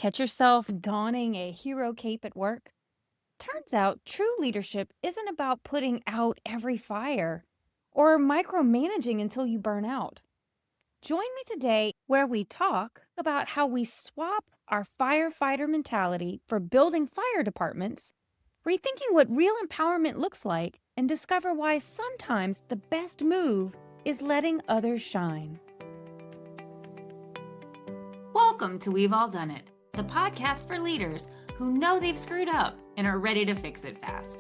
catch yourself donning a hero cape at work? Turns out true leadership isn't about putting out every fire or micromanaging until you burn out. Join me today where we talk about how we swap our firefighter mentality for building fire departments, rethinking what real empowerment looks like, and discover why sometimes the best move is letting others shine. Welcome to We've All Done It, the podcast for leaders who know they've screwed up and are ready to fix it fast.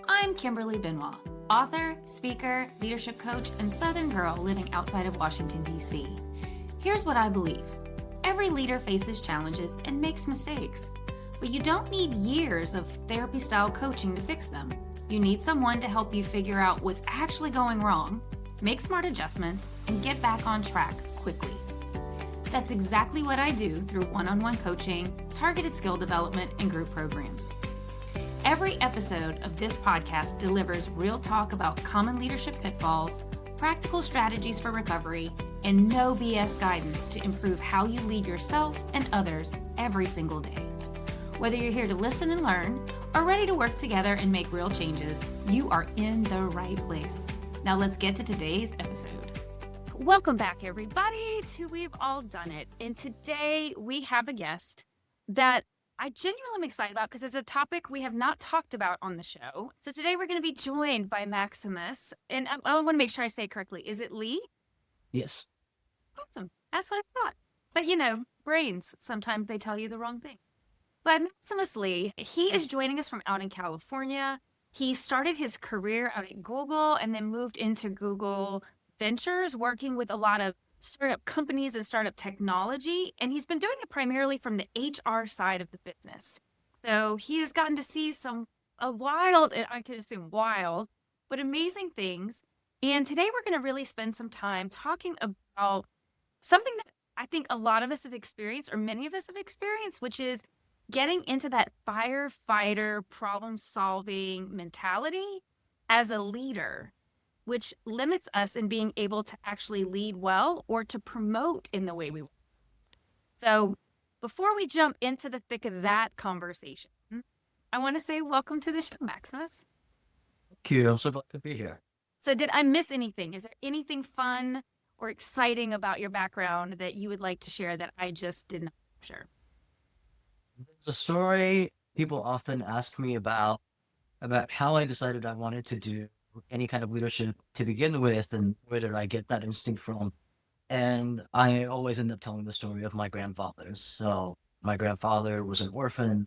I'm Kimberly Benoit, author, speaker, leadership coach, and Southern girl living outside of Washington, D.C. Here's what I believe. Every leader faces challenges and makes mistakes, but you don't need years of therapy-style coaching to fix them. You need someone to help you figure out what's actually going wrong, make smart adjustments, and get back on track quickly. That's exactly what I do through one-on-one coaching, targeted skill development, and group programs. Every episode of this podcast delivers real talk about common leadership pitfalls, practical strategies for recovery, and no BS guidance to improve how you lead yourself and others every single day. Whether you're here to listen and learn or ready to work together and make real changes, you are in the right place. Now let's get to today's episode. Welcome back, everybody, to We've All Done It. And today we have a guest that I genuinely am excited about because it's a topic we have not talked about on the show. So today we're going to be joined by Maximus. And I want to make sure I say it correctly. Is it Lih? Yes. Awesome. That's what I thought. But brains, sometimes they tell you the wrong thing. But Maximus Lih, he is joining us from out in California. He started his career out at Google and then moved into Google Ventures, working with a lot of startup companies and startup technology. And he's been doing it primarily from the HR side of the business. So he has gotten to see a wild, and I can assume wild, but amazing things. And today we're going to really spend some time talking about something that I think a lot of us have experienced, or many of us have experienced, which is getting into that firefighter problem-solving mentality as a leader, which limits us in being able to actually lead well or to promote in the way we want. So before we jump into the thick of that conversation, I want to say welcome to the show, Maximus. Thank you. I'm so glad to be here. So did I miss anything? Is there anything fun or exciting about your background that you would like to share that I just did not share? The story people often ask me about how I decided I wanted to do any kind of leadership to begin with, and where did I get that instinct from? And I always end up telling the story of my grandfather. So my grandfather was an orphan,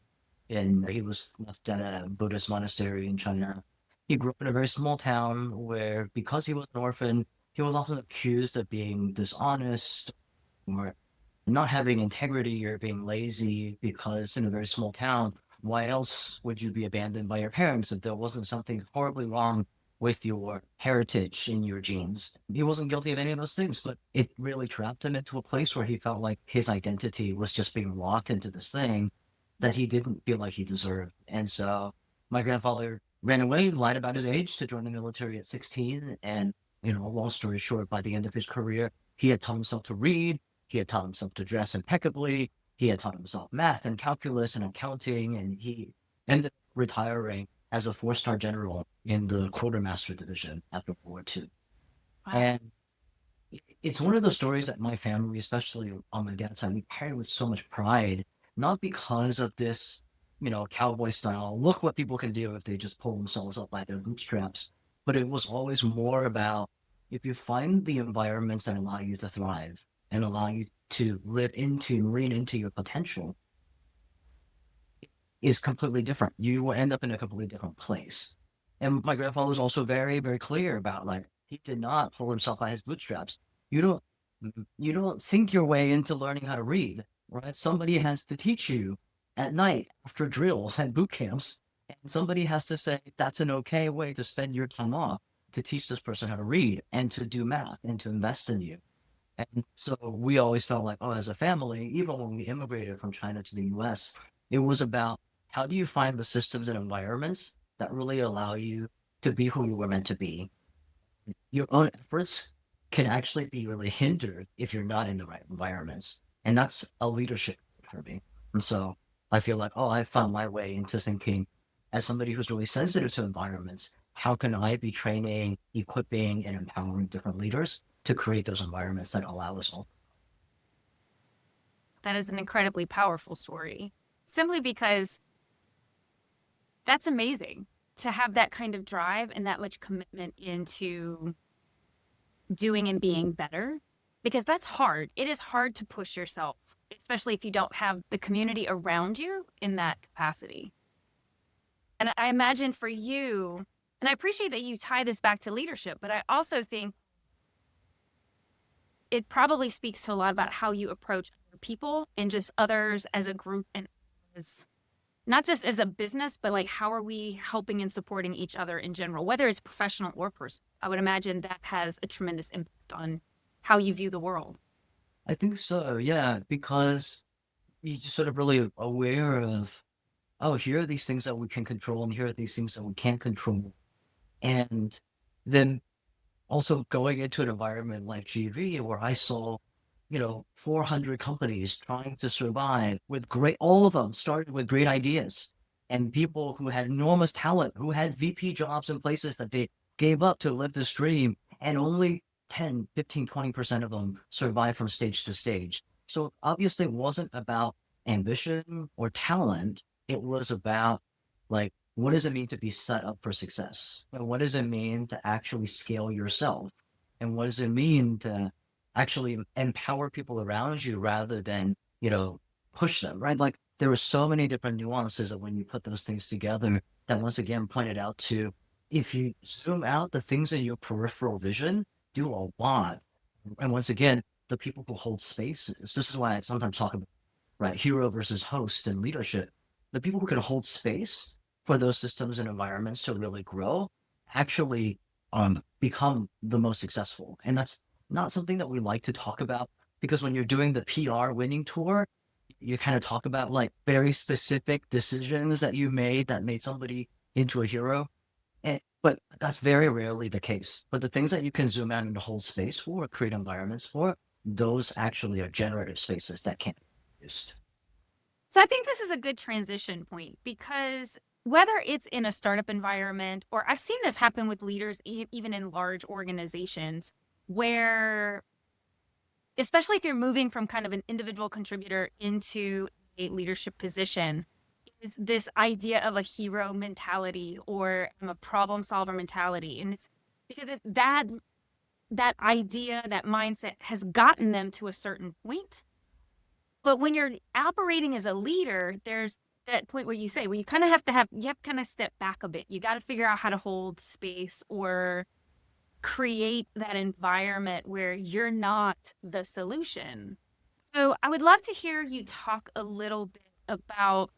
and he was left at a Buddhist monastery in China. He grew up in a very small town where, because he was an orphan, he was often accused of being dishonest or not having integrity or being lazy, because in a very small town, why else would you be abandoned by your parents if there wasn't something horribly wrong with your heritage in your genes? He wasn't guilty of any of those things, but it really trapped him into a place where he felt like his identity was just being locked into this thing that he didn't feel like he deserved. And so my grandfather ran away, lied about his age to join the military at 16. And, long story short, by the end of his career, he had taught himself to read. He had taught himself to dress impeccably. He had taught himself math and calculus and accounting. And he ended up retiring as a 4-star general in the quartermaster division after World War II. Wow. And it's one of those stories that my family, especially on my dad's side, we carry with so much pride, not because of this, cowboy style, look what people can do if they just pull themselves up by their bootstraps. But it was always more about, if you find the environments that allow you to thrive and allow you to lean into your potential, is completely different. You will end up in a completely different place. And my grandfather was also very, very clear about, he did not pull himself by his bootstraps. You don't think your way into learning how to read, right? Somebody has to teach you at night after drills and boot camps. And somebody has to say, that's an okay way to spend your time off, to teach this person how to read and to do math and to invest in you. And so we always felt like, as a family, even when we immigrated from China to the US, it was about, how do you find the systems and environments that really allow you to be who you were meant to be? Your own efforts can actually be really hindered if you're not in the right environments. And that's a leadership for me. And so I feel like, oh, I found my way into thinking as somebody who's really sensitive to environments, how can I be training, equipping, and empowering different leaders to create those environments that allow us all? That is an incredibly powerful story, simply because that's amazing to have that kind of drive and that much commitment into doing and being better, because that's hard. It is hard to push yourself, especially if you don't have the community around you in that capacity. And I imagine for you, and I appreciate that you tie this back to leadership, but I also think it probably speaks to a lot about how you approach other people and just others as a group, and as not just as a business, but like how are we helping and supporting each other in general, whether it's professional or personal. I would imagine that has a tremendous impact on how you view the world. I think so, yeah, because you're just sort of really aware of, oh, here are these things that we can control, and here are these things that we can't control. And then also going into an environment like GV where I saw, 400 companies trying to survive with all of them started with great ideas and people who had enormous talent, who had VP jobs in places that they gave up to live this dream, and only 10, 15, 20% of them survived from stage to stage. So obviously it wasn't about ambition or talent. It was about like, what does it mean to be set up for success? And what does it mean to actually scale yourself? And what does it mean to actually empower people around you rather than, push them, right? Like there were so many different nuances that when you put those things together, that once again pointed out to, if you zoom out, the things in your peripheral vision do a lot. And once again, the people who hold spaces, this is why I sometimes talk about, right, hero versus host and leadership. The people who can hold space for those systems and environments to really grow actually become the most successful. And that's not something that we like to talk about, because when you're doing the PR winning tour, you kind of talk about like very specific decisions that you made that made somebody into a hero. But that's very rarely the case. But the things that you can zoom out and hold space for, create environments for, those actually are generative spaces that can't be used. So I think this is a good transition point, because whether it's in a startup environment, or I've seen this happen with leaders even in large organizations, where especially if you're moving from kind of an individual contributor into a leadership position, is this idea of a hero mentality or a problem solver mentality. And it's because that idea, that mindset has gotten them to a certain point. But when you're operating as a leader, there's that point where you say, well, you kind of have to kind of step back a bit. You got to figure out how to hold space or create that environment where you're not the solution. So I would love to hear you talk a little bit about,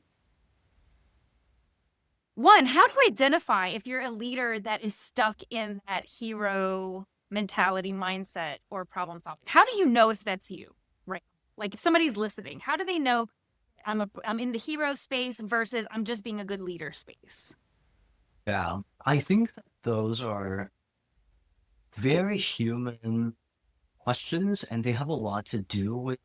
one, how to identify if you're a leader that is stuck in that hero mentality mindset or problem solving. How do you know if that's you, right? Like if somebody's listening, how do they know I'm in the hero space versus I'm just being a good leader space? Yeah, I think that those are very human questions, and they have a lot to do with.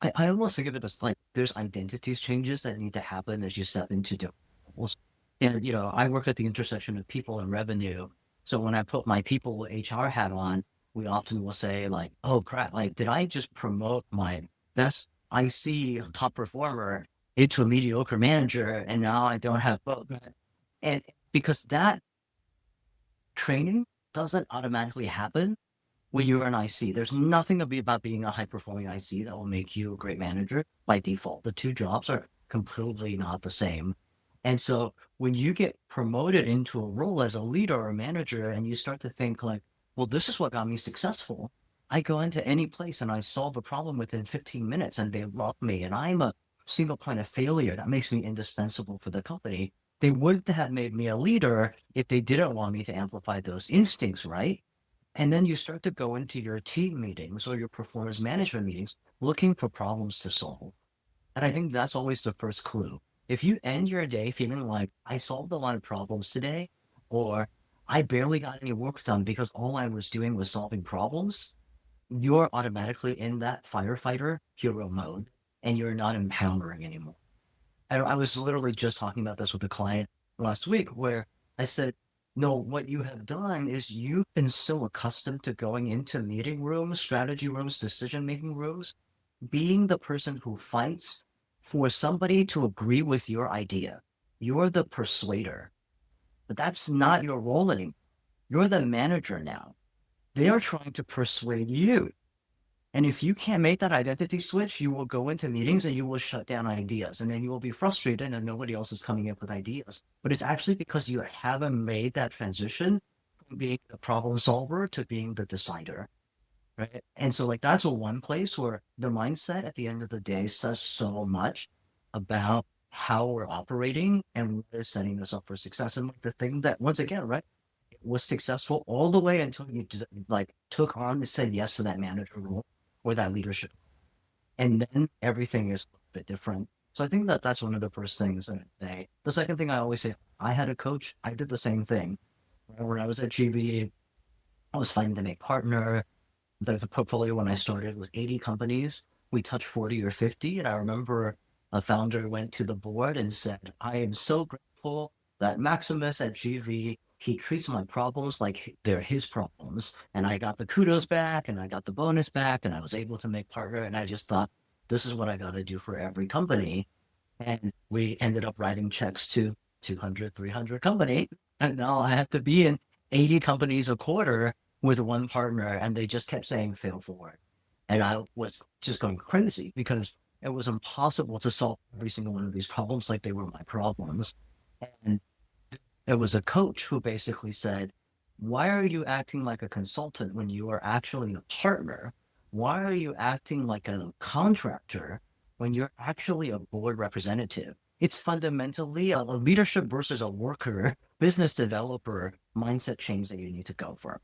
I almost think of it as like there's identities changes that need to happen as you step into different roles. And I work at the intersection of people and revenue. So when I put my people HR hat on, we often will say like, "Oh crap! Like, did I just promote my best IC top performer into a mediocre manager, and now I don't have both?" And because that training doesn't automatically happen when you're an IC. There's nothing about being a high performing IC that will make you a great manager by default. The two jobs are completely not the same. And so when you get promoted into a role as a leader or a manager and you start to think like, well, this is what got me successful. I go into any place and I solve a problem within 15 minutes and they love me. And I'm a single point of failure that makes me indispensable for the company. They wouldn't have made me a leader if they didn't want me to amplify those instincts, right? And then you start to go into your team meetings or your performance management meetings looking for problems to solve. And I think that's always the first clue. If you end your day feeling like I solved a lot of problems today, or I barely got any work done because all I was doing was solving problems, you're automatically in that firefighter hero mode. and you're not empowering anymore. I was literally just talking about this with a client last week where I said, no, what you have done is you've been so accustomed to going into meeting rooms, strategy rooms, decision-making rooms, being the person who fights for somebody to agree with your idea. You're the persuader, but that's not your role anymore. You're the manager now. They are trying to persuade you. And if you can't make that identity switch, you will go into meetings and you will shut down ideas. And then you will be frustrated and nobody else is coming up with ideas. But it's actually because you haven't made that transition from being the problem solver to being the decider. Right. And so like that's one place where the mindset at the end of the day says so much about how we're operating and what is setting us up for success. And like the thing that once again, right, it was successful all the way until you like took on and said yes to that manager role or that leadership. And then everything is a bit different. So I think that that's one of the first things that I say. The second thing I always say, I had a coach, I did the same thing. When I was at GV, I was fighting to make partner. The portfolio when I started was 80 companies. We touched 40 or 50. And I remember a founder went to the board and said, I am so grateful that Maximus at GV, he treats my problems like they're his problems. And I got the kudos back and I got the bonus back and I was able to make partner. And I just thought, this is what I got to do for every company. And we ended up writing checks to 200, 300 companies. And now I have to be in 80 companies a quarter with one partner, and they just kept saying fail forward. And I was just going crazy because it was impossible to solve every single one of these problems like they were my problems. And there was a coach who basically said, why are you acting like a consultant when you are actually a partner? Why are you acting like a contractor when you're actually a board representative? It's fundamentally a leadership versus a worker, business developer mindset change that you need to go for.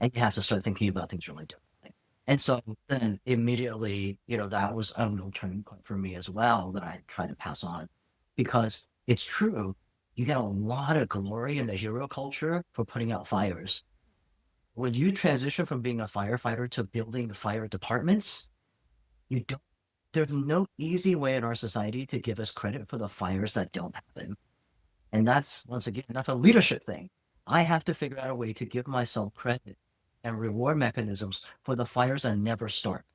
And you have to start thinking about things really differently. And so then immediately, that was a real turning point for me as well that I try to pass on, because it's true. You get a lot of glory in the hero culture for putting out fires. When you transition from being a firefighter to building fire departments, there's no easy way in our society to give us credit for the fires that don't happen. And that's, once again, that's a leadership thing. I have to figure out a way to give myself credit and reward mechanisms for the fires that never start.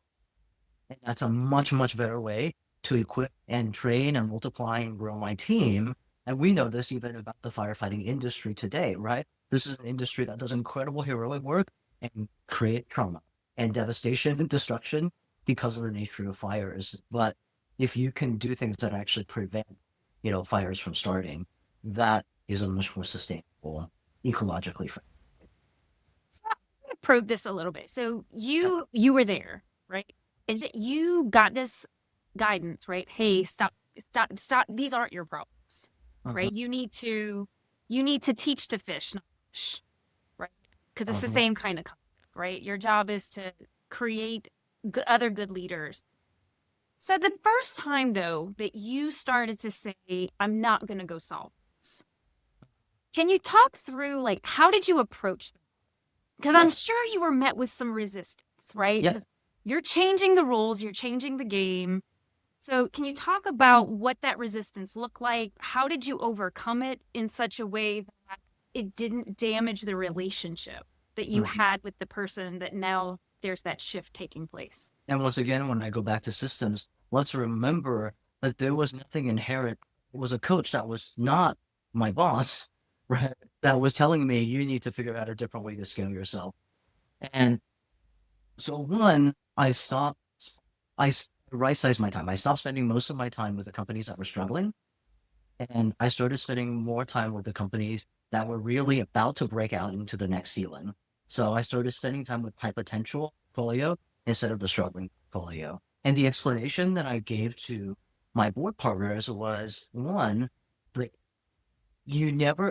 And that's a much, much better way to equip and train and multiply and grow my team. And we know this even about the firefighting industry today, right? This is an industry that does incredible heroic work and create trauma and devastation and destruction because of the nature of fires. But if you can do things that actually prevent, fires from starting, that is a much more sustainable, ecologically friendly. So I'm going to probe this a little bit. So you were there, right? And you got this guidance, right? Hey, stop. These aren't your problems, right? You need to teach to fish, not fish, right? Because it's the same kind of concept, right? Your job is to create other good leaders. So the first time, though, that you started to say, I'm not going to go solve this, can you talk through, like, how did you approach them? Because I'm sure you were met with some resistance, right? Yeah. You're changing the rules, you're changing the game. So can you talk about what that resistance looked like? How did you overcome it in such a way that it didn't damage the relationship that you had with the person that now there's that shift taking place? And once again, when I go back to systems, let's remember that there was nothing inherent. It was a coach that was not my boss, right? That was telling me you need to figure out a different way to scale yourself. And so I right-sized my time. I stopped spending most of my time with the companies that were struggling. And I started spending more time with the companies that were really about to break out into the next ceiling. So I started spending time with high potential portfolio instead of the struggling portfolio. And the explanation that I gave to my board partners was, one, like,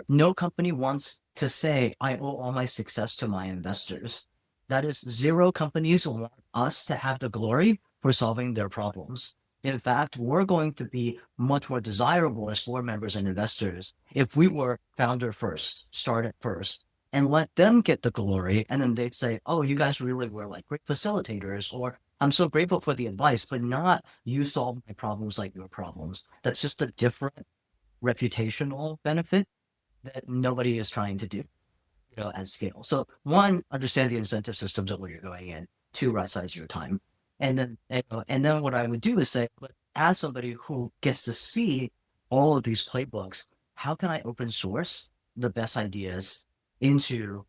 no company wants to say, I owe all my success to my investors. That is, zero companies want us to have the glory for solving their problems. In fact, we're going to be much more desirable as board members and investors if we were founder first, started first, and let them get the glory. And then they'd say, oh, you guys really were like great facilitators, or I'm so grateful for the advice, but not you solve my problems like your problems. That's just a different reputational benefit that nobody is trying to do, at scale. So one, understand the incentive systems of where you're going in. Two, right size your time. And then what I would do is say, but as somebody who gets to see all of these playbooks, how can I open source the best ideas into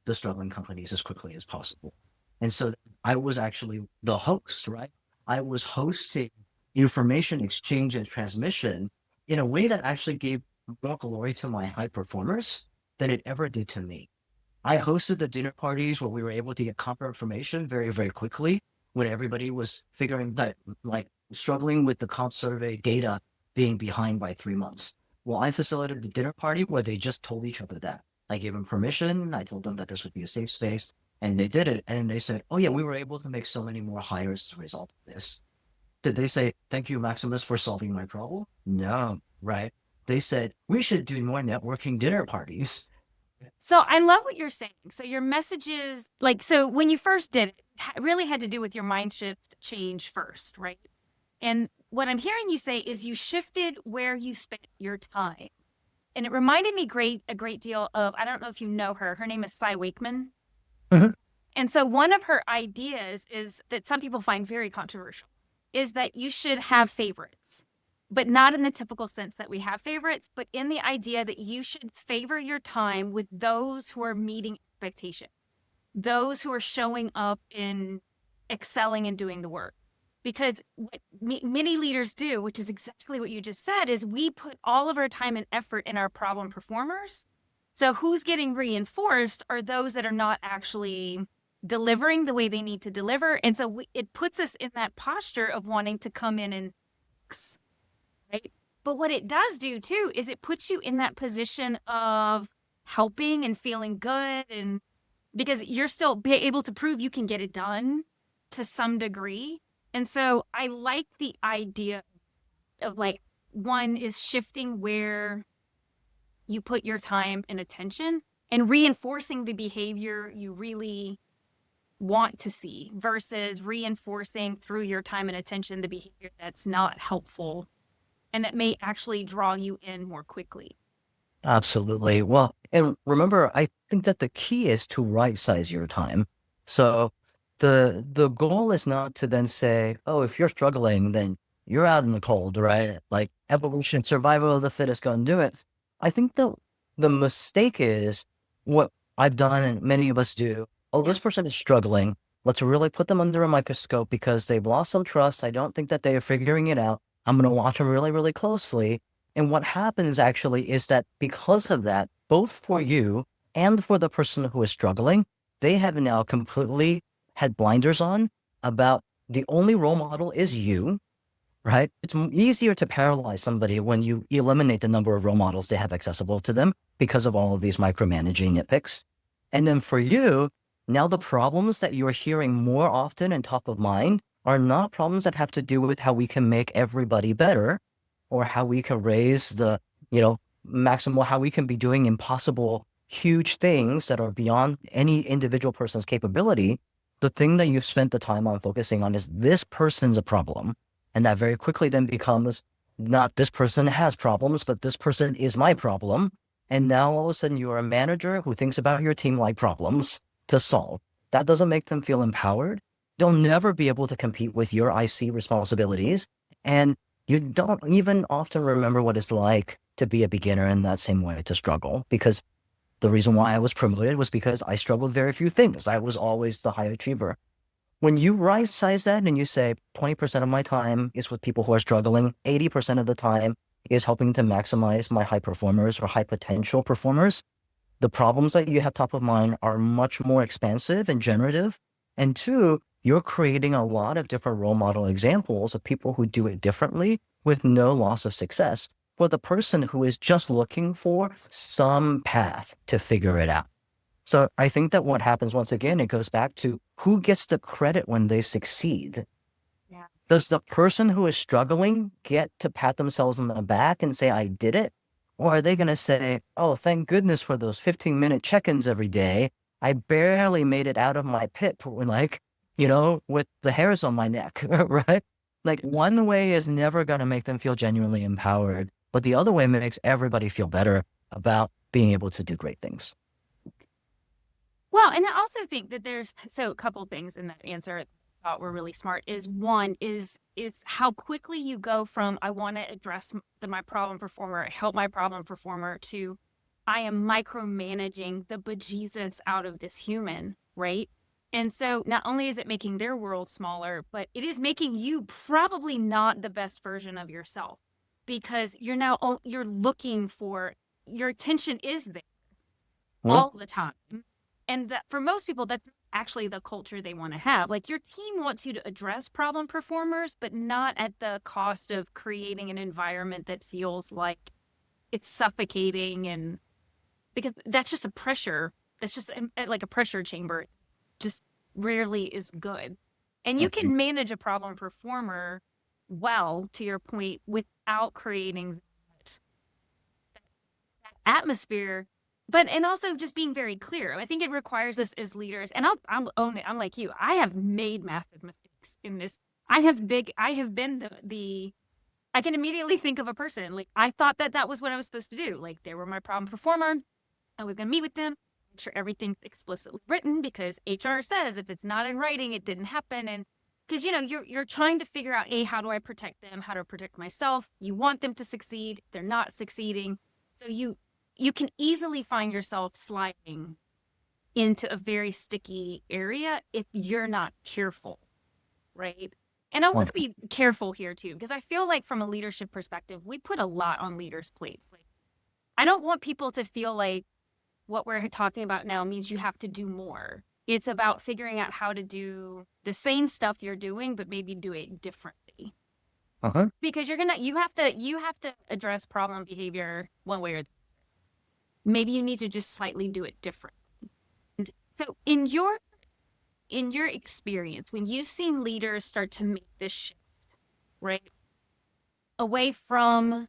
the struggling companies as quickly as possible? And so I was actually the host, right? I was hosting information exchange and transmission in a way that actually gave more glory to my high performers than it ever did to me. I hosted the dinner parties where we were able to get copper information very, very quickly when everybody was figuring that, struggling with the comp survey data being behind by 3 months. Well, I facilitated the dinner party where they just told each other that. I gave them permission. I told them that this would be a safe space, and they did it. And they said, oh yeah, we were able to make so many more hires as a result of this. Did they say, thank you, Maximus, for solving my problem? No, right? They said, we should do more networking dinner parties. So I love what you're saying. So your message is so when you first did it, it really had to do with your mind shift change first, right? And what I'm hearing you say is you shifted where you spent your time. And it reminded me a great deal of, I don't know if you know her. Her name is Cy Wakeman. Mhm. And so one of her ideas is that some people find very controversial is that you should have favorites, but not in the typical sense that we have favorites, but in the idea that you should favor your time with those who are meeting expectation, those who are showing up and excelling and doing the work. Because what many leaders do, which is exactly what you just said, is we put all of our time and effort in our problem performers. So who's getting reinforced are those that are not actually delivering the way they need to deliver. And so it puts us in that posture of wanting to come in and fix, right? But what it does do too is it puts you in that position of helping and feeling good, and because you're still be able to prove you can get it done to some degree. And so I like the idea of one is shifting where you put your time and attention and reinforcing the behavior you really want to see versus reinforcing through your time and attention the behavior that's not helpful and that may actually draw you in more quickly. Absolutely. Well, and remember, I think that the key is to right size your time. So the goal is not to then say, oh, if you're struggling, then you're out in the cold, right? Like evolution, survival of the fittest, go and do it. I think the mistake is what I've done and many of us do. Oh, this person is struggling. Let's really put them under a microscope because they've lost some trust. I don't think that they are figuring it out. I'm going to watch them really, really closely. And what happens actually is that because of that, both for you and for the person who is struggling, they have now completely had blinders on about the only role model is you, right? It's easier to paralyze somebody when you eliminate the number of role models they have accessible to them because of all of these micromanaging nitpicks. And then for you, now the problems that you're hearing more often and top of mind are not problems that have to do with how we can make everybody better or how we can raise the, maximal, how we can be doing impossible, huge things that are beyond any individual person's capability. The thing that you've spent the time on focusing on is this person's a problem. And that very quickly then becomes not this person has problems, but this person is my problem. And now all of a sudden you're a manager who thinks about your team like problems to solve. That doesn't make them feel empowered. They'll never be able to compete with your IC responsibilities. And you don't even often remember what it's like to be a beginner in that same way, to struggle, because the reason why I was promoted was because I struggled very few things. I was always the high achiever. When you right size that and you say 20% of my time is with people who are struggling, 80% of the time is helping to maximize my high performers or high potential performers, the problems that you have top of mind are much more expansive and generative. And two, you're creating a lot of different role model examples of people who do it differently with no loss of success for the person who is just looking for some path to figure it out. So I think that what happens, once again, it goes back to who gets the credit when they succeed. Yeah. Does the person who is struggling get to pat themselves on the back and say, I did it? Or are they going to say, oh, thank goodness for those 15-minute check-ins every day. I barely made it out of my pit. with the hairs on my neck, right? Like one way is never going to make them feel genuinely empowered, but the other way makes everybody feel better about being able to do great things. Well, and I also think that there's a couple things in that answer I thought were really smart. Is one is how quickly you go from I want to address my problem performer, help my problem performer, to I am micromanaging the bejesus out of this human, right? And so not only is it making their world smaller, but it is making you probably not the best version of yourself, because you're looking for, your attention is there all the time. And that for most people, that's actually the culture they want to have. Like your team wants you to address problem performers, but not at the cost of creating an environment that feels like it's suffocating, and because that's just a pressure. That's just like a pressure chamber. Just rarely is good. And you can manage a problem performer well, to your point, without creating that atmosphere. But, and also just being very clear. I think it requires us as leaders, and I'll own it. I'm like you. I have made massive mistakes in this. I have been I can immediately think of a person. Like I thought that was what I was supposed to do. Like they were my problem performer. I was going to meet with them, make sure everything's explicitly written, because HR says if it's not in writing, it didn't happen. And because, you're trying to figure out, how do I protect them? How do I protect myself? You want them to succeed. They're not succeeding. So you can easily find yourself sliding into a very sticky area if you're not careful, right? And I want to be careful here too, because I feel like from a leadership perspective, we put a lot on leaders' plates. Like, I don't want people to feel like what we're talking about now means you have to do more. It's about figuring out how to do the same stuff you're doing, but maybe do it differently. Because you have to address problem behavior one way or the other. Maybe you need to just slightly do it differently. And so in your experience, when you've seen leaders start to make this shift, right, away from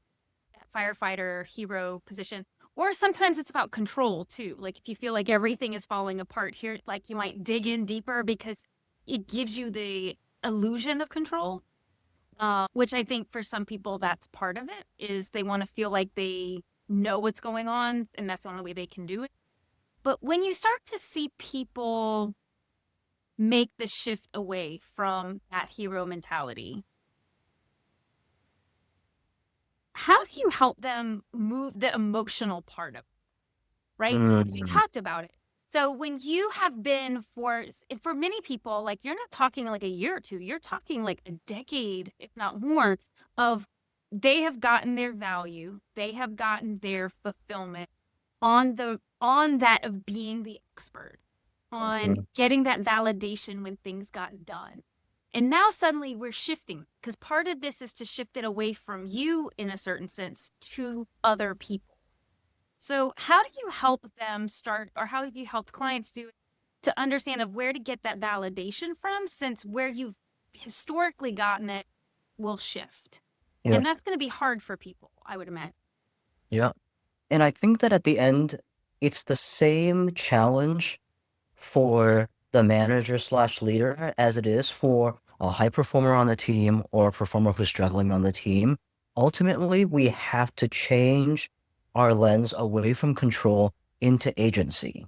that firefighter hero position, or sometimes it's about control too. Like if you feel like everything is falling apart here, like you might dig in deeper because it gives you the illusion of control, which I think for some people that's part of it, is they want to feel like they know what's going on and that's the only way they can do it. But when you start to see people make the shift away from that hero mentality, how do you help them move the emotional part of it? Right? We talked about it. So when you have been for many people, like you're not talking like a year or two, you're talking like a decade, if not more, of they have gotten their value, they have gotten their fulfillment on that of being the expert, on getting that validation when things got done. And now suddenly we're shifting, because part of this is to shift it away from you in a certain sense to other people. So how do you help them start, or how have you helped clients do it, to understand of where to get that validation from, since where you've historically gotten it will shift? Yeah. And that's going to be hard for people, I would imagine. Yeah. And I think that at the end, it's the same challenge for the manager / leader as it is for a high performer on the team or a performer who's struggling on the team. Ultimately, we have to change our lens away from control into agency.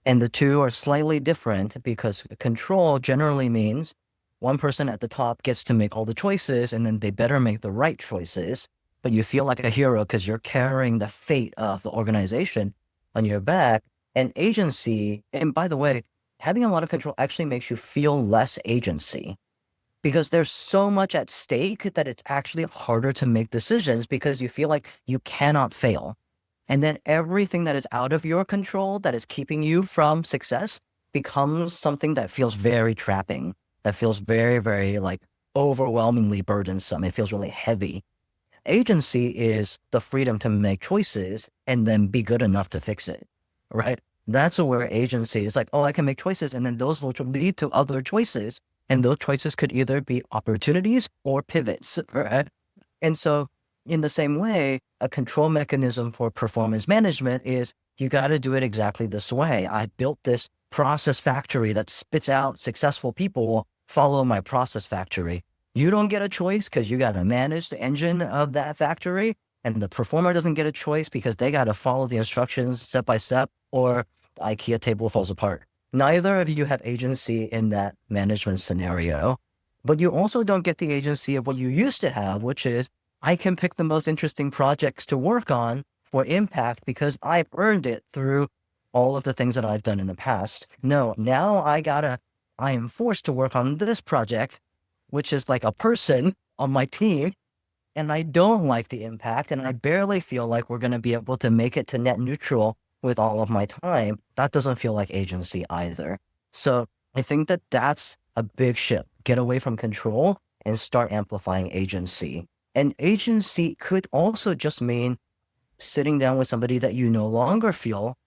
And the two are slightly different, because control generally means one person at the top gets to make all the choices, and then they better make the right choices. But you feel like a hero because you're carrying the fate of the organization on your back. And agency, and by the way, having a lot of control actually makes you feel less agency, because there's so much at stake that it's actually harder to make decisions because you feel like you cannot fail. And then everything that is out of your control that is keeping you from success becomes something that feels very trapping, that feels very, very like overwhelmingly burdensome. It feels really heavy. Agency is the freedom to make choices and then be good enough to fix it, right? That's where agency is like, oh, I can make choices, and then those will lead to other choices. And those choices could either be opportunities or pivots, right? And so in the same way, a control mechanism for performance management is you got to do it exactly this way. I built this process factory that spits out successful people, follow my process factory. You don't get a choice because you got to manage the engine of that factory, and the performer doesn't get a choice because they got to follow the instructions step by step, or the IKEA table falls apart. Neither of you have agency in that management scenario, but you also don't get the agency of what you used to have, which is I can pick the most interesting projects to work on for impact because I've earned it through all of the things that I've done in the past. No, now I am forced to work on this project, which is like a person on my team, and I don't like the impact, and I barely feel like we're going to be able to make it to net neutral with all of my time. That doesn't feel like agency either. So I think that that's a big shift. Get away from control and start amplifying agency. And agency could also just mean sitting down with somebody that you no longer feel,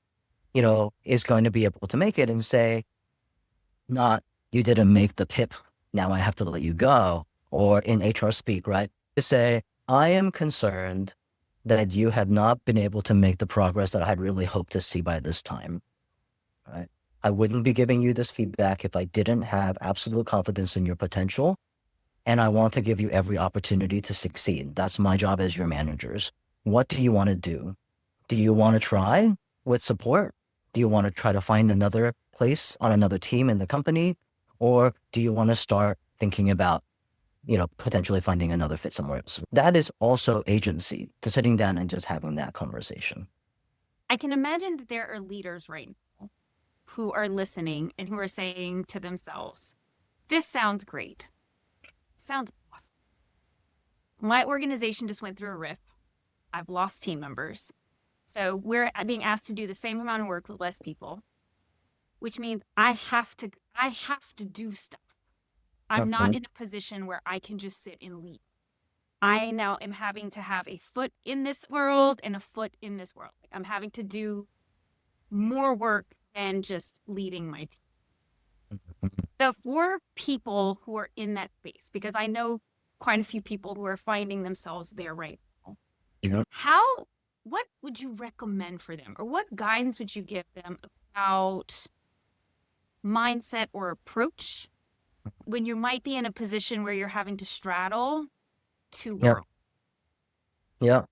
is going to be able to make it and say, not, you didn't make the PIP, now I have to let you go. Or in HR speak, right? To say, I am concerned that you have not been able to make the progress that I had really hoped to see by this time, right? I wouldn't be giving you this feedback if I didn't have absolute confidence in your potential. And I want to give you every opportunity to succeed. That's my job as your managers. What do you want to do? Do you want to try with support? Do you want to try to find another place on another team in the company? Or do you want to start thinking about, potentially finding another fit somewhere else? That is also agency, to sitting down and just having that conversation. I can imagine that there are leaders right now who are listening and who are saying to themselves, this sounds great. Sounds awesome. My organization just went through a riff. I've lost team members. So we're being asked to do the same amount of work with less people, which means I have to do stuff. I'm not in a position where I can just sit and lead. I now am having to have a foot in this world and a foot in this world. I'm having to do more work than just leading my team. So for people who are in that space, because I know quite a few people who are finding themselves there right now, what would you recommend for them, or what guidance would you give them about mindset or approach when you might be in a position where you're having to straddle two worlds? Yeah.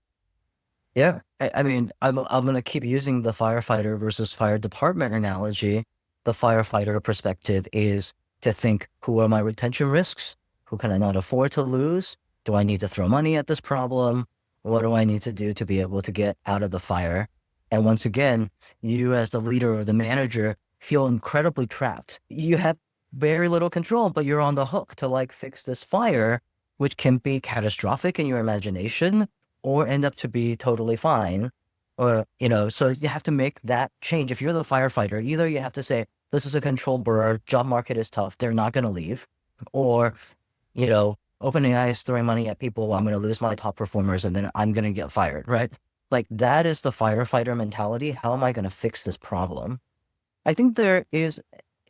I mean, I'm going to keep using the firefighter versus fire department analogy. The firefighter perspective is to think, who are my retention risks? Who can I not afford to lose? Do I need to throw money at this problem? What do I need to do to be able to get out of the fire? And once again, you as the leader or the manager feel incredibly trapped. You have very little control, but you're on the hook to fix this fire, which can be catastrophic in your imagination or end up to be totally fine. Or, so you have to make that change. If you're the firefighter, either you have to say, this is a controlled burn, job market is tough, they're not going to leave. Or, OpenAI is throwing money at people, I'm going to lose my top performers and then I'm going to get fired, right? That is the firefighter mentality. How am I going to fix this problem? I think there is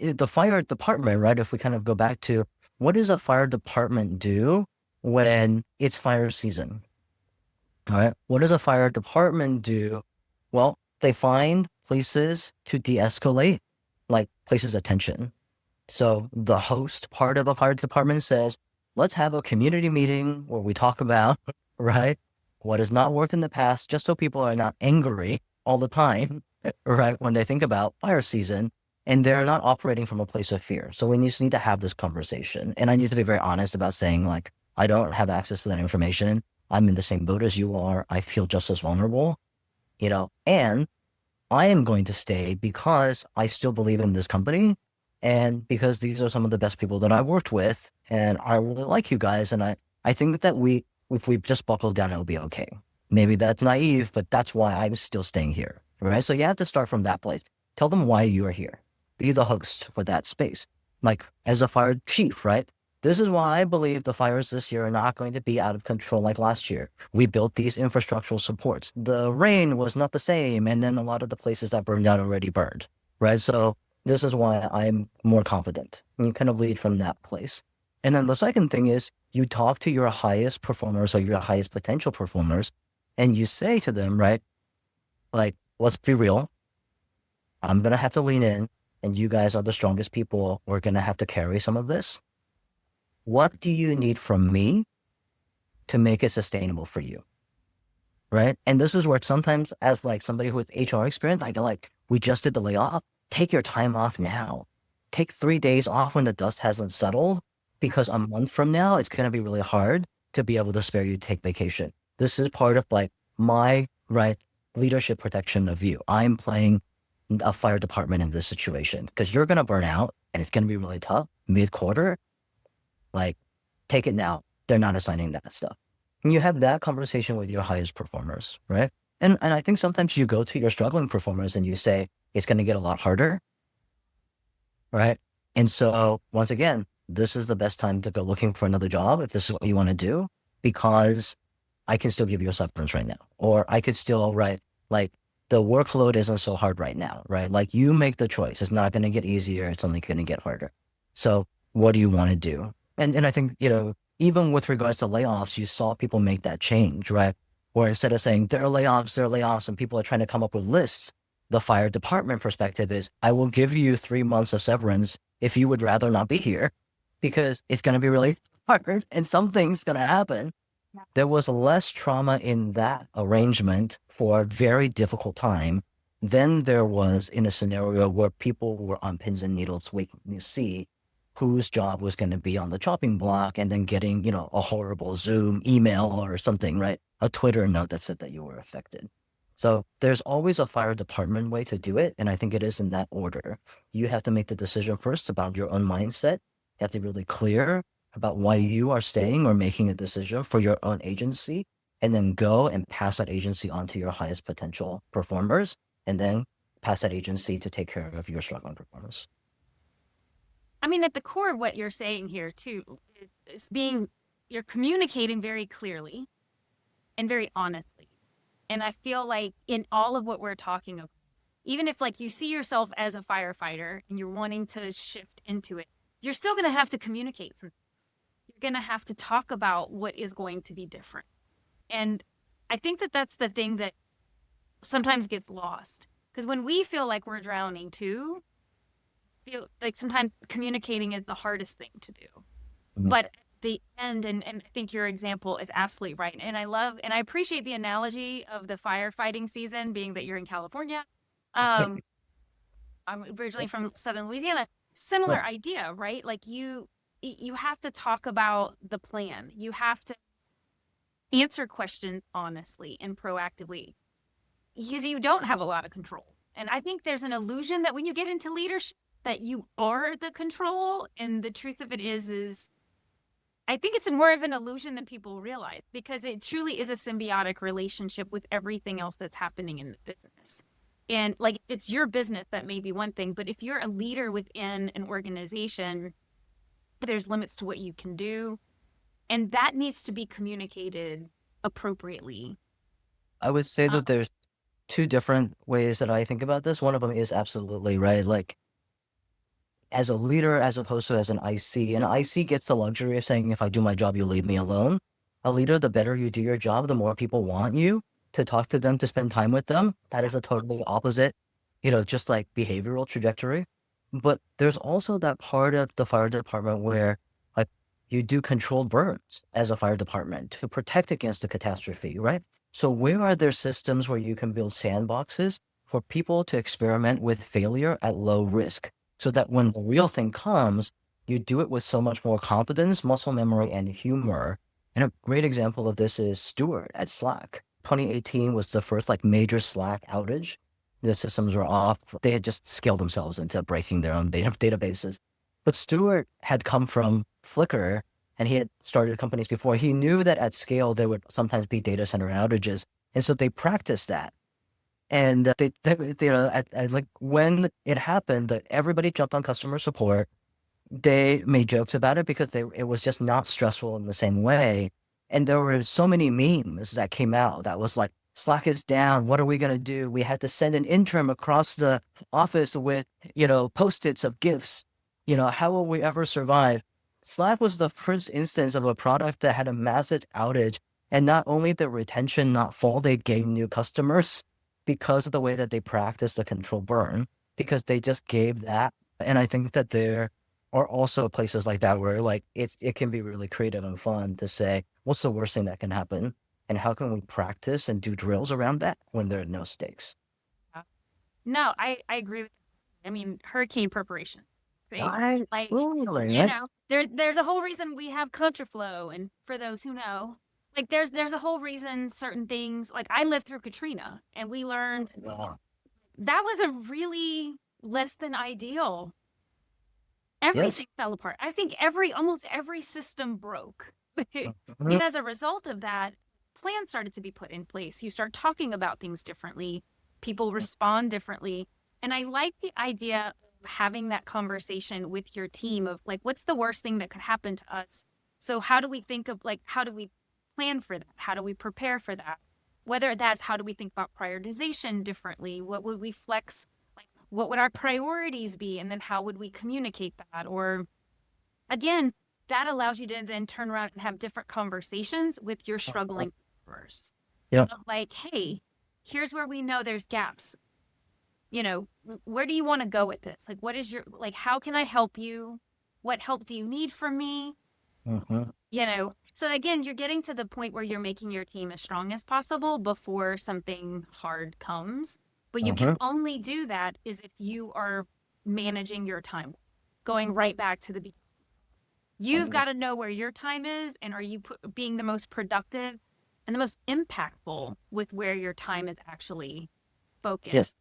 the fire department, right? If we kind of go back to what does a fire department do when it's fire season? All right. What does a fire department do? Well, they find places to de-escalate, places of tension. So the host part of a fire department says, let's have a community meeting where we talk about, right, what has not worked in the past, just so people are not angry all the time, right, when they think about fire season, and they're not operating from a place of fear. So we just need to have this conversation. And I need to be very honest about saying, I don't have access to that information. I'm in the same boat as you are. I feel just as vulnerable, and I am going to stay because I still believe in this company and because these are some of the best people that I worked with and I really like you guys. And I think that if we just buckle down, it'll be okay. Maybe that's naive, but that's why I'm still staying here, right? So you have to start from that place. Tell them why you are here. Be the host for that space. As a fire chief, right? This is why I believe the fires this year are not going to be out of control like last year. We built these infrastructural supports. The rain was not the same. And then a lot of the places that burned out already burned, right? So this is why I'm more confident. And you kind of lead from that place. And then the second thing is you talk to your highest performers or your highest potential performers, and you say to them, right, let's be real. I'm going to have to lean in. and you guys are the strongest people. We're going to have to carry some of this. What do you need from me to make it sustainable for you? Right. And this is where sometimes as like somebody with HR experience, I go like, we just did the layoff. Take your time off now. Take 3 days off when the dust hasn't settled, because a month from now, it's going to be really hard to be able to spare you to take vacation. This is part of like my leadership protection of you. I'm playing a fire department in this situation because you're going to burn out and it's going to be really tough mid-quarter. Like, take it now. They're not assigning that stuff. And you have that conversation with your highest performers, right? And I think sometimes you go to your struggling performers and you say, it's going to get a lot harder, right? And so once again, this is the best time to go looking for another job if this is what you want to do, because I can still give you a severance right now, or I could still, like the workload isn't so hard right now, right? Like you make the choice. It's not going to get easier. It's only going to get harder. So what do you want to do? And I think, even with regards to layoffs, you saw people make that change, right? Where instead of saying there are layoffs, and people are trying to come up with lists, the fire department perspective is, I will give you 3 months of severance if you would rather not be here, because it's going to be really hard and something's going to happen. Yeah. There was less trauma in that arrangement for a very difficult time than there was in a scenario where people were on pins and needles waiting to see whose job was going to be on the chopping block, and then getting, a horrible Zoom email or something, right? A Twitter note that said that you were affected. So there's always a fire department way to do it. And I think it is in that order. You have to make the decision first about your own mindset. You have to be really clear about why you are staying or making a decision for your own agency, and then go and pass that agency on to your highest potential performers, and then pass that agency to take care of your struggling performers. I mean, at the core of what you're saying here too is you're communicating very clearly and very honestly. And I feel like in all of what we're talking about, even if like you see yourself as a firefighter and you're wanting to shift into it, you're still going to have to communicate some things. You're going to have to talk about what is going to be different. And I think that that's the thing that sometimes gets lost, because when we feel like we're drowning too, feel like sometimes communicating is the hardest thing to do. Mm-hmm. But at the end, and I think your example is absolutely right. And I appreciate the analogy of the firefighting season being that you're in California. I'm originally from Southern Louisiana. Similar idea, right? Like you have to talk about the plan. You have to answer questions honestly and proactively, because you don't have a lot of control. And I think there's an illusion that when you get into leadership, that you are the control. And the truth of it is I think it's more of an illusion than people realize, because it truly is a symbiotic relationship with everything else that's happening in the business. And like, if it's your business, that may be one thing, but if you're a leader within an organization, there's limits to what you can do. And that needs to be communicated appropriately. I would say that there's two different ways that I think about this. One of them is absolutely right. Like, as a leader, as opposed to as an IC, an IC gets the luxury of saying, if I do my job, you leave me alone. A leader, the better you do your job, the more people want you to talk to them, to spend time with them. That is a totally opposite, just like behavioral trajectory. But there's also that part of the fire department where like you do controlled burns as a fire department to protect against the catastrophe, right? So where are there systems where you can build sandboxes for people to experiment with failure at low risk, so that when the real thing comes, you do it with so much more confidence, muscle memory, and humor? And a great example of this is Stuart at Slack. 2018 was the first like major Slack outage. The systems were off. They had just scaled themselves into breaking their own databases. But Stuart had come from Flickr, and he had started companies before. He knew that at scale, there would sometimes be data center outages. And so they practiced that. And like when it happened, that everybody jumped on customer support. They made jokes about it because it was just not stressful in the same way. And there were so many memes that came out that was like, Slack is down. What are we going to do? We had to send an interim across the office with, Post-its of gifts. How will we ever survive? Slack was the first instance of a product that had a massive outage. And not only did retention not fall, they gained new customers because of the way that they practiced the control burn. because they just gave that. And I think that there are also places like that where like it can be really creative and fun to say, what's the worst thing that can happen? And how can we practice and do drills around that when there are no stakes? No, I agree with I mean, hurricane preparation. Right? I Like, totally, you right? know, there's a whole reason we have contraflow. And for those who know, like there's a whole reason certain things, like I lived through Katrina and we learned Wow. that was a really less than ideal. Yes. Everything fell apart. I think almost every system broke. Mhm. And as a result of that, plans started to be put in place. You start talking about things differently. People respond differently. And I like the idea of having that conversation with your team of like, what's the worst thing that could happen to us? So how do we think of like, how do we plan for that? How do we prepare for that? Whether that's how do we think about prioritization differently? What would we flex? Like, what would our priorities be? And then how would we communicate that? Or again, that allows you to then turn around and have different conversations with your struggling members. Yeah. Of like, hey, here's where we know there's gaps. You know, where do you want to go with this? Like, what is your, like, how can I help you? What help do you need from me? Mhm. You know, so again, you're getting to the point where you're making your team as strong as possible before something hard comes. But you can only do that is if you are managing your time, going right back to the beginning. You've got to know where your time is, and are you being the most productive and the most impactful with where your time is actually focused. Yes.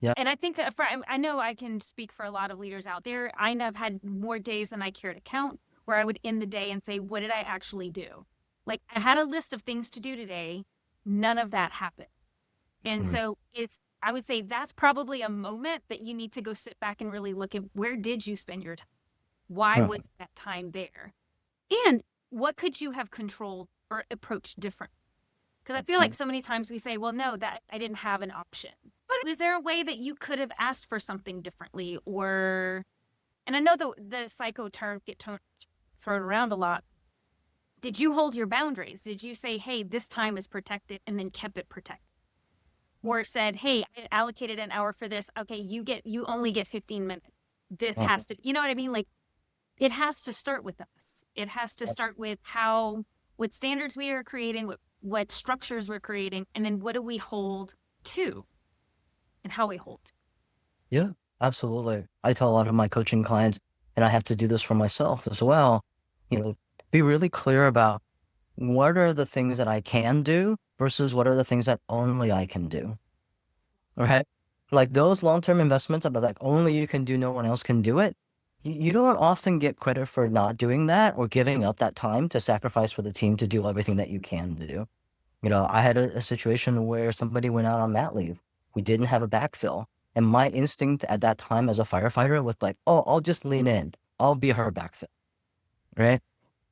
Yeah. And I think that I know I can speak for a lot of leaders out there. I know I've had more days than I care to count where I would end the day and say, what did I actually do? Like I had a list of things to do today. None of that happened. And so I would say that's probably a moment that you need to go sit back and really look at where did you spend your time? Why was that time there? And what could you have controlled or approached differently? Because I feel like so many times we say, well, no, that I didn't have an option. But was there a way that you could have asked for something differently? Or, and I know the psycho term get thrown around a lot. Did you hold your boundaries? Did you say, hey, this time is protected and then kept it protected? Or said, hey, I allocated an hour for this. Okay, you only get 15 minutes. This has to, you know what I mean? Like it has to start with us. It has to start with what standards we are creating, what structures we're creating, and then what do we hold to and how we hold. Yeah, absolutely. I tell a lot of my coaching clients, and I have to do this for myself as well, be really clear about what are the things that I can do versus what are the things that only I can do, right? Like those long-term investments that are like only you can do, no one else can do it. You don't often get credit for not doing that or giving up that time to sacrifice for the team to do everything that you can do. I had a situation where somebody went out on mat leave. We didn't have a backfill. And my instinct at that time as a firefighter was like, oh, I'll just lean in. I'll be her backfill. Right.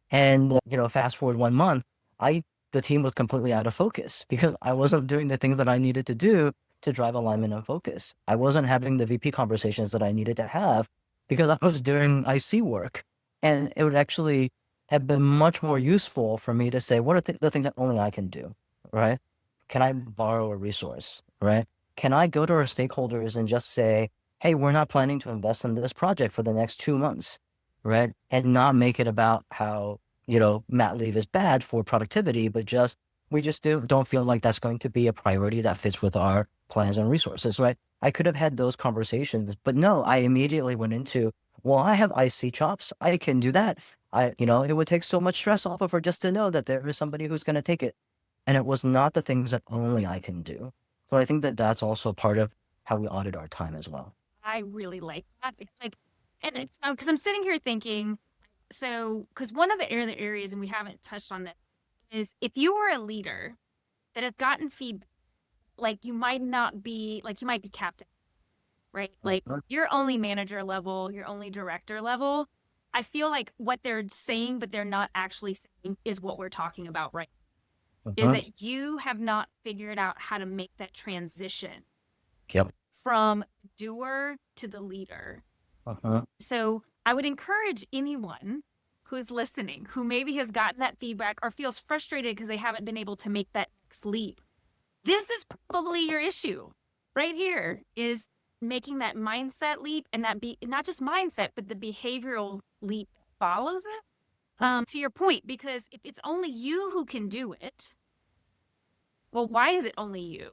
And, fast forward 1 month, the team was completely out of focus because I wasn't doing the things that I needed to do to drive alignment and focus. I wasn't having the VP conversations that I needed to have because I was doing IC work. And it would actually have been much more useful for me to say, what are the things that only I can do, right? Can I borrow a resource, right? Can I go to our stakeholders and just say, hey, we're not planning to invest in this project for the next 2 months, right? And not make it about how, mat leave is bad for productivity, but we just don't feel like that's going to be a priority that fits with our plans and resources, right? I could have had those conversations, but no, I immediately went into, well, I have IC chops. I can do that. It would take so much stress off of her just to know that there is somebody who's going to take it. And it was not the things that only I can do. So I think that that's also part of how we audit our time as well. I really like that. Like, and it's because I'm sitting here thinking, so, because one of the areas, and we haven't touched on this, is if you were a leader that has gotten feedback, like you might be captain, right? Like you're only manager level, you're only director level. I feel like what they're saying, but they're not actually saying is what we're talking about, right? Is that you have not figured out how to make that transition from doer to the leader. So I would encourage anyone who's listening, who maybe has gotten that feedback or feels frustrated because they haven't been able to make that next leap. This is probably your issue right here is making that mindset leap, and that be not just mindset, but the behavioral leap that follows it. To your point, because if it's only you who can do it, well, why is it only you?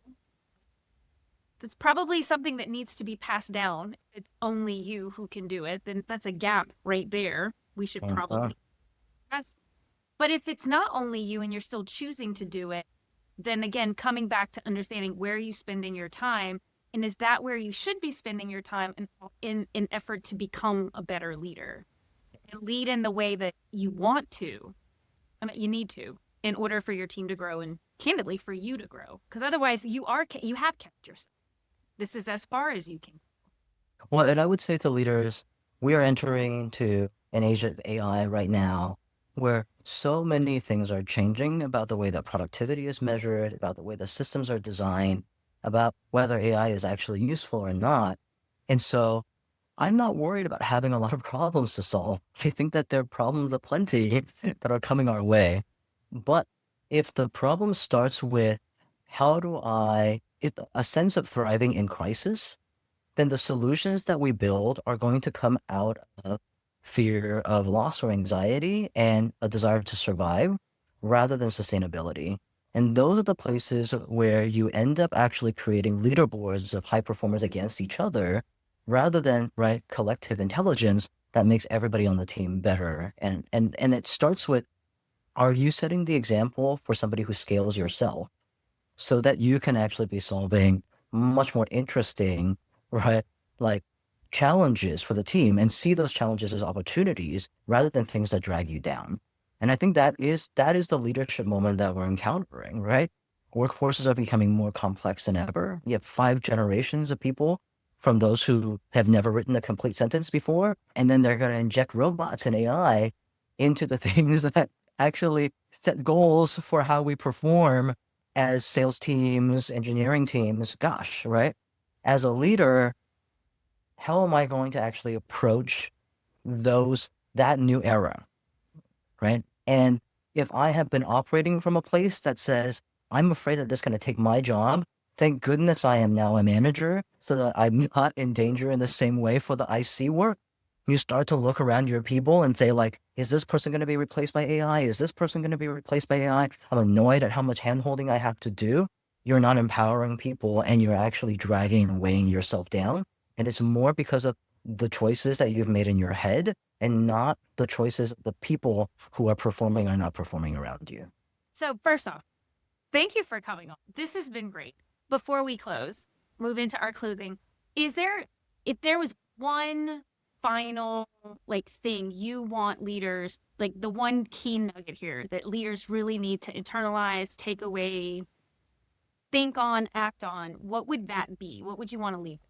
That's probably something that needs to be passed down. If it's only you who can do it, then that's a gap right there. We should probably address. But if it's not only you and you're still choosing to do it, then again, coming back to understanding where are you spending your time, and is that where you should be spending your time in effort to become a better leader and lead in the way that you want to, I mean, you need to, in order for your team to grow and candidly for you to grow, because otherwise you have kept yourself. This is as far as you can. Well, and I would say to leaders, we are entering into an age of AI right now where so many things are changing about the way that productivity is measured, about the way the systems are designed, about whether AI is actually useful or not. And so I'm not worried about having a lot of problems to solve. I think that there are problems aplenty that are coming our way. But if the problem starts with a sense of thriving in crisis, then the solutions that we build are going to come out of fear of loss or anxiety and a desire to survive rather than sustainability. And those are the places where you end up actually creating leaderboards of high performers against each other rather than collective intelligence that makes everybody on the team better. And it starts with, are you setting the example for somebody who scales yourself so that you can actually be solving much more interesting, challenges for the team and see those challenges as opportunities rather than things that drag you down. And I think that is the leadership moment that we're encountering, right? Workforces are becoming more complex than ever. You have 5 generations of people, from those who have never written a complete sentence before, and then they're going to inject robots and AI into the things that actually set goals for how we perform as sales teams, engineering teams. Gosh, right? As a leader, how am I going to actually approach that new era, right? And if I have been operating from a place that says, I'm afraid that this is going to take my job, thank goodness I am now a manager so that I'm not in danger in the same way for the IC work. You start to look around your people and say, is this person going to be replaced by AI? Is this person going to be replaced by AI? I'm annoyed at how much handholding I have to do. You're not empowering people and you're actually dragging and weighing yourself down. And it's more because of the choices that you've made in your head and not the choices of the people who are performing or not performing around you. So first off, thank you for coming on. This has been great. Before we move into our closing, if there was one final thing you want leaders, the one key nugget here that leaders really need to internalize, take away, think on, act on, what would that be? What would you want to leave?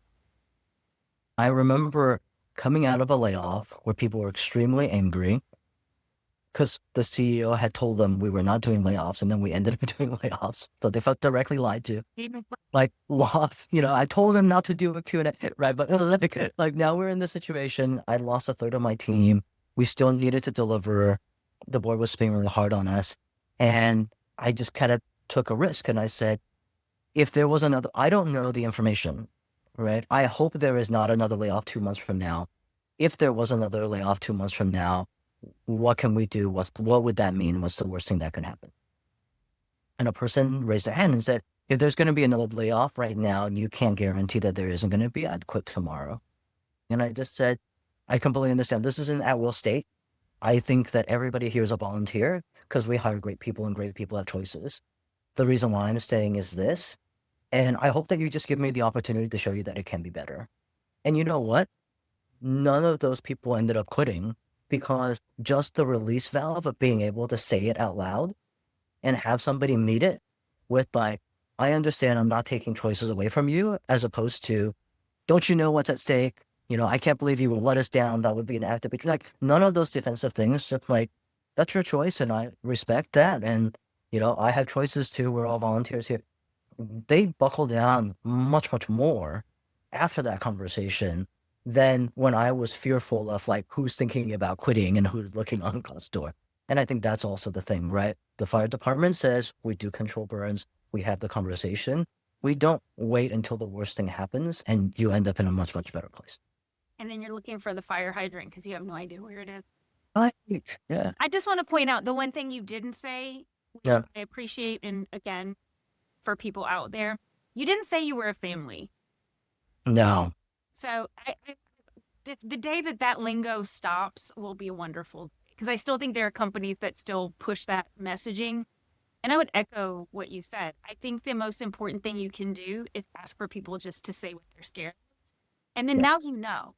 I remember coming out of a layoff where people were extremely angry because the CEO had told them we were not doing layoffs, and then we ended up doing layoffs. So they felt directly lied to. Lost, I told them not to do a Q&A, right? But now we're in this situation. I lost a third of my team. We still needed to deliver. The board was spinning really hard on us. And I just kind of took a risk. And I said, if there was another, I don't know the information, right? I hope there is not another layoff 2 months from now. If there was another layoff 2 months from now, what can we do? What would that mean? What's the worst thing that could happen? And a person raised their hand and said, if there's going to be another layoff right now and you can't guarantee that there isn't going to be, I'd quit tomorrow. And I just said, I completely understand. This is an at-will state. I think that everybody here is a volunteer because we hire great people and great people have choices. The reason why I'm staying is this. And I hope that you just give me the opportunity to show you that it can be better. And you know what? None of those people ended up quitting because just the release valve of being able to say it out loud and have somebody meet it with I understand I'm not taking choices away from you, as opposed to, don't you know what's at stake? I can't believe you would let us down. That would be an act of betrayal. None of those defensive things. That's your choice and I respect that. And, I have choices too. We're all volunteers here. They buckle down much, much more after that conversation than when I was fearful of who's thinking about quitting and who's looking on Glassdoor. And I think that's also the thing, right? The fire department says we do control burns. We have the conversation. we don't wait until the worst thing happens and you end up in a much, much better place. And then you're looking for the fire hydrant because you have no idea where it is. Right. Yeah. I just want to point out the one thing you didn't say, which Yeah. I appreciate, and again, for people out there, you didn't say you were a family. No. So the day that lingo stops will be wonderful, because I still think there are companies that still push that messaging. And I would echo what you said. I think the most important thing you can do is ask for people just to say what they're scared of. And then Yeah. now you know.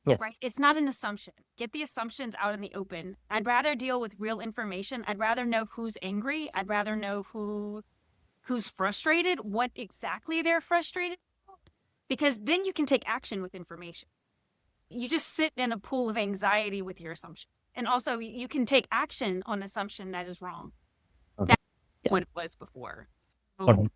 Yes. Right? It's not an assumption. Get the assumptions out in the open. I'd rather deal with real information. I'd rather know who's angry. I'd rather know who's frustrated, what exactly they're frustrated about, because then you can take action with information. You just sit in a pool of anxiety with your assumption. And also you can take action on assumption that is wrong. That's what it was before. So,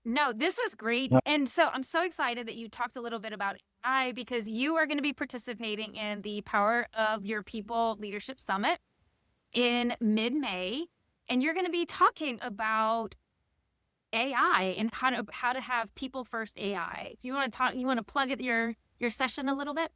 no, this was great. Yeah. And so I'm so excited that you talked a little bit about AI, because you are going to be participating in the Power of Your People Leadership Summit in mid-May. And you're going to be talking about AI and how to have people first AI. So you want to plug at your session a little bit?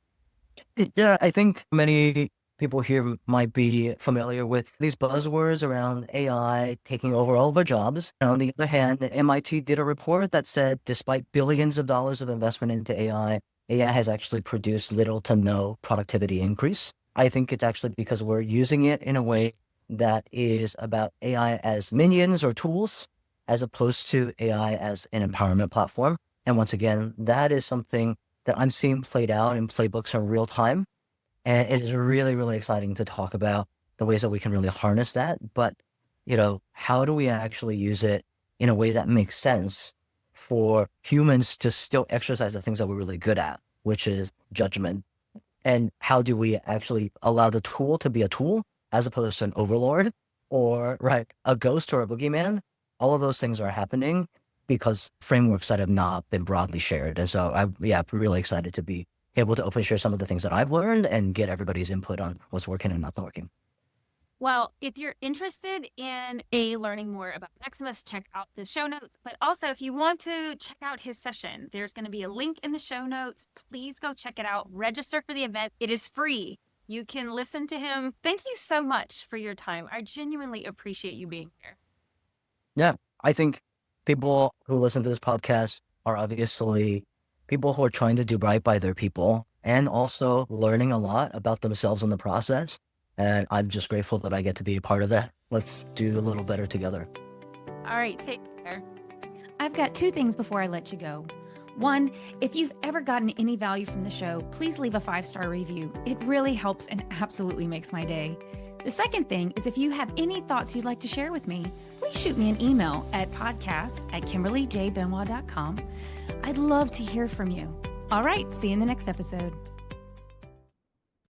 Yeah, I think many people here might be familiar with these buzzwords around AI taking over all of our jobs. On the other hand, MIT did a report that said despite billions of dollars of investment into AI has actually produced little to no productivity increase. I think it's actually because we're using it in a way that is about AI as minions or tools, as opposed to AI as an empowerment platform. And once again, that is something that I'm seeing played out in playbooks in real time. And it is really, really exciting to talk about the ways that we can really harness that. But, how do we actually use it in a way that makes sense for humans to still exercise the things that we're really good at, which is judgment? And how do we actually allow the tool to be a tool as opposed to an overlord or, a ghost or a boogeyman? All of those things are happening because frameworks that have not been broadly shared. And so I'm really excited to be able to open share some of the things that I've learned and get everybody's input on what's working and not working. Well, if you're interested in learning more about Maximus, check out the show notes. But also, if you want to check out his session, there's going to be a link in the show notes. Please go check it out. Register for the event. It is free. You can listen to him. Thank you so much for your time. I genuinely appreciate you being here. Yeah, I think people who listen to this podcast are obviously people who are trying to do right by their people and also learning a lot about themselves in the process. And I'm just grateful that I get to be a part of that. Let's do a little better together. All right, take care. I've got 2 things before I let you go. 1, if you've ever gotten any value from the show, please leave a 5-star review. It really helps and absolutely makes my day. The second thing is if you have any thoughts you'd like to share with me, please shoot me an email at podcast@KimberlyJBenoit.com. I'd love to hear from you. All right, see you in the next episode.